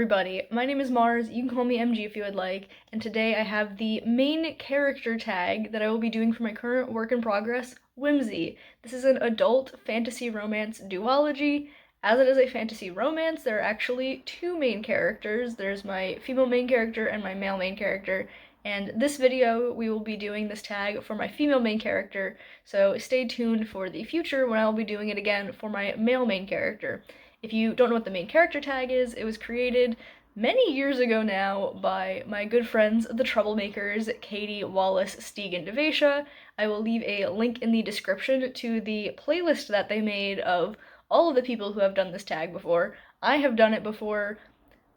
everybody, my name is Mars, you can call me MG if you would like, and today I have the main character tag that I will be doing for my current work in progress, Whimsy. This is an adult fantasy romance duology. As it is a fantasy romance, there are actually two main characters. There's my female main character and my male main character, and this video we will be doing this tag for my female main character, so stay tuned for the future when I will be doing it again for my male main character. If you don't know what the main character tag is, it was created many years ago now by my good friends, the Troublemakers, Katie, Wallace, Stieg, and Devasha. I will leave a link in the description to the playlist that they made of all of the people who have done this tag before. I have done it before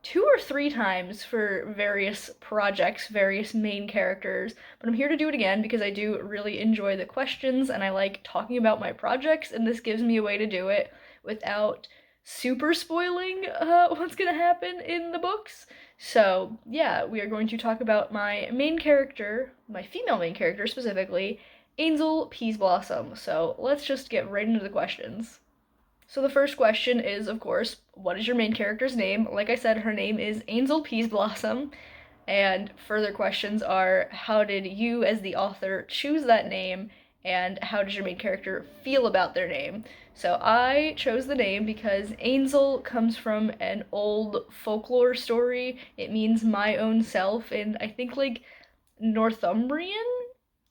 2 or 3 times for various projects, various main characters, but I'm here to do it again because I do really enjoy the questions and I like talking about my projects, and this gives me a way to do it without super spoiling what's gonna happen in the books. So yeah, we are going to talk about my main character, my female main character specifically, Ainsel Peaseblossom. So let's just get right into the questions. So the first question is, of course, what is your main character's name? Like I said, her name is Ainsel Peaseblossom. And further questions are, how did you as the author choose that name, and how does your main character feel about their name? So I chose the name because Ainsel comes from an old folklore story. It means my own self in, I think, like, Northumbrian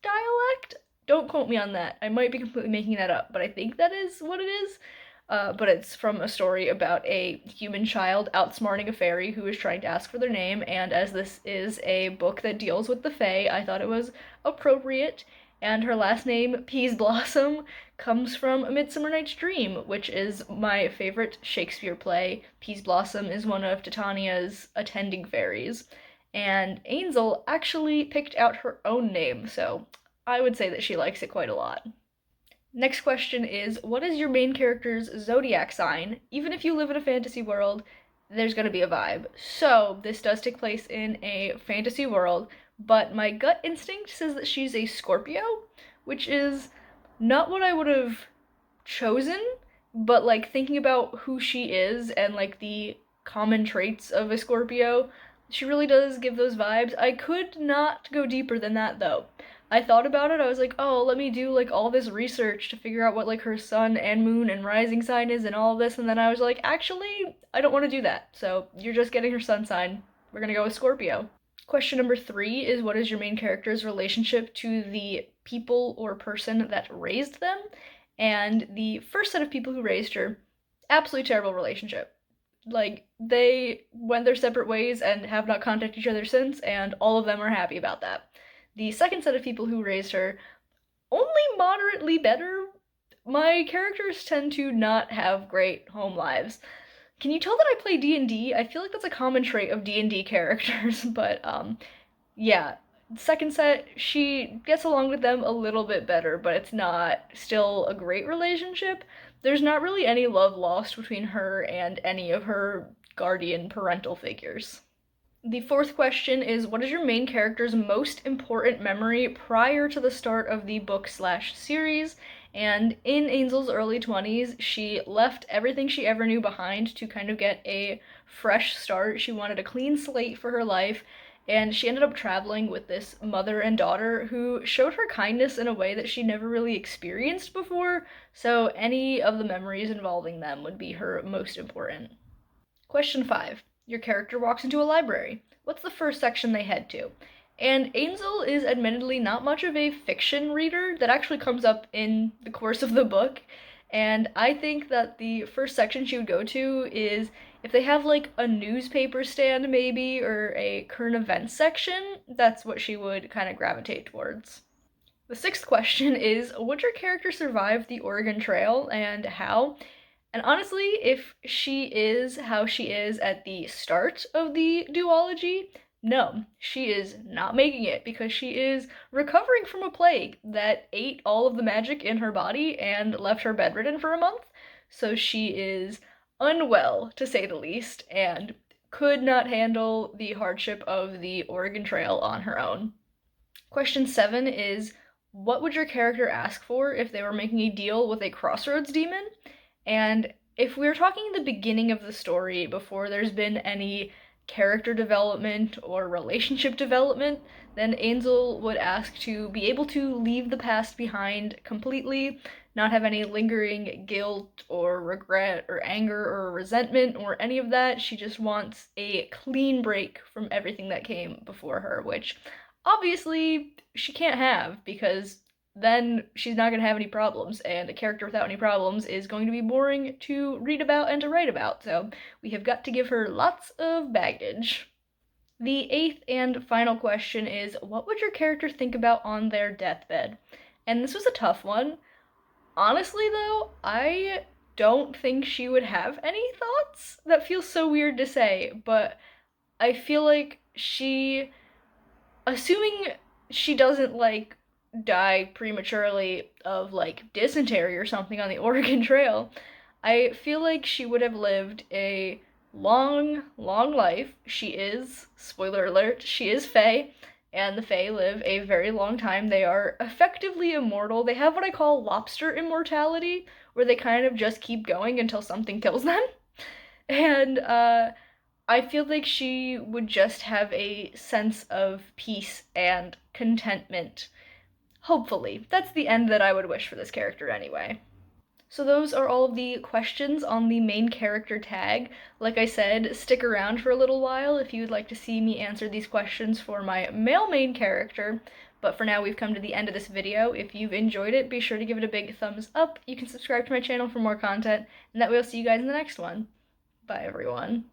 dialect? Don't quote me on that. I might be completely making that up, but I think that is what it is. But it's from a story about a human child outsmarting a fairy who is trying to ask for their name, and as this is a book that deals with the Fae, I thought it was appropriate. And her last name, Peaseblossom, comes from A Midsummer Night's Dream, which is my favorite Shakespeare play. Peaseblossom is one of Titania's attending fairies, and Ainsel actually picked out her own name, so I would say that she likes it quite a lot. Next question is, what is your main character's zodiac sign? Even if you live in a fantasy world, there's gonna be a vibe. So, this does take place in a fantasy world, but my gut instinct says that she's a Scorpio, which is not what I would have chosen, but like thinking about who she is and like the common traits of a Scorpio, she really does give those vibes. I could not go deeper than that though. I thought about it, I was like, oh, let me do like all this research to figure out what like her sun and moon and rising sign is and all of this, and then I was like, actually, I don't want to do that. So you're just getting her sun sign. We're gonna go with Scorpio. Question number 3 is, what is your main character's relationship to the people or person that raised them? And the first set of people who raised her, absolutely terrible relationship. Like, they went their separate ways and have not contacted each other since, and all of them are happy about that. The second set of people who raised her, only moderately better. My characters tend to not have great home lives. Can you tell that I play D&D? I feel like that's a common trait of D&D characters, but yeah. Second set, she gets along with them a little bit better, but it's not still a great relationship. There's not really any love lost between her and any of her guardian parental figures. The fourth question is, what is your main character's most important memory prior to the start of the book/series? And in Ainsel's early 20s, she left everything she ever knew behind to kind of get a fresh start. She wanted a clean slate for her life, and she ended up traveling with this mother and daughter who showed her kindness in a way that she never really experienced before, so any of the memories involving them would be her most important. Question 5. Your character walks into a library. What's the first section they head to? And Ainsel is admittedly not much of a fiction reader. That actually comes up in the course of the book, and I think that the first section she would go to is if they have like a newspaper stand maybe, or a current events section, that's what she would kind of gravitate towards. The sixth question is, would your character survive the Oregon Trail, and how? And honestly, if she is how she is at the start of the duology, no, she is not making it because she is recovering from a plague that ate all of the magic in her body and left her bedridden for a month. So she is unwell, to say the least, and could not handle the hardship of the Oregon Trail on her own. Question 7 is, what would your character ask for if they were making a deal with a crossroads demon? And if we're talking the beginning of the story before there's been any character development or relationship development, then Ainsel would ask to be able to leave the past behind completely, not have any lingering guilt or regret or anger or resentment or any of that. She just wants a clean break from everything that came before her, which obviously she can't have because then she's not going to have any problems, and a character without any problems is going to be boring to read about and to write about, so we have got to give her lots of baggage. The eighth and final question is, what would your character think about on their deathbed? And this was a tough one. Honestly, though, I don't think she would have any thoughts. That feels so weird to say, but I feel like assuming she doesn't like die prematurely of like dysentery or something on the Oregon Trail, I feel like she would have lived a long, long life. She is, spoiler alert, she is Fae, and the Fae live a very long time. They are effectively immortal. They have what I call lobster immortality, where they kind of just keep going until something kills them. And I feel like she would just have a sense of peace and contentment. Hopefully. That's the end that I would wish for this character anyway. So those are all of the questions on the main character tag. Like I said, stick around for a little while if you'd like to see me answer these questions for my male main character. But for now, we've come to the end of this video. If you've enjoyed it, be sure to give it a big thumbs up. You can subscribe to my channel for more content, and that way I'll see you guys in the next one. Bye, everyone.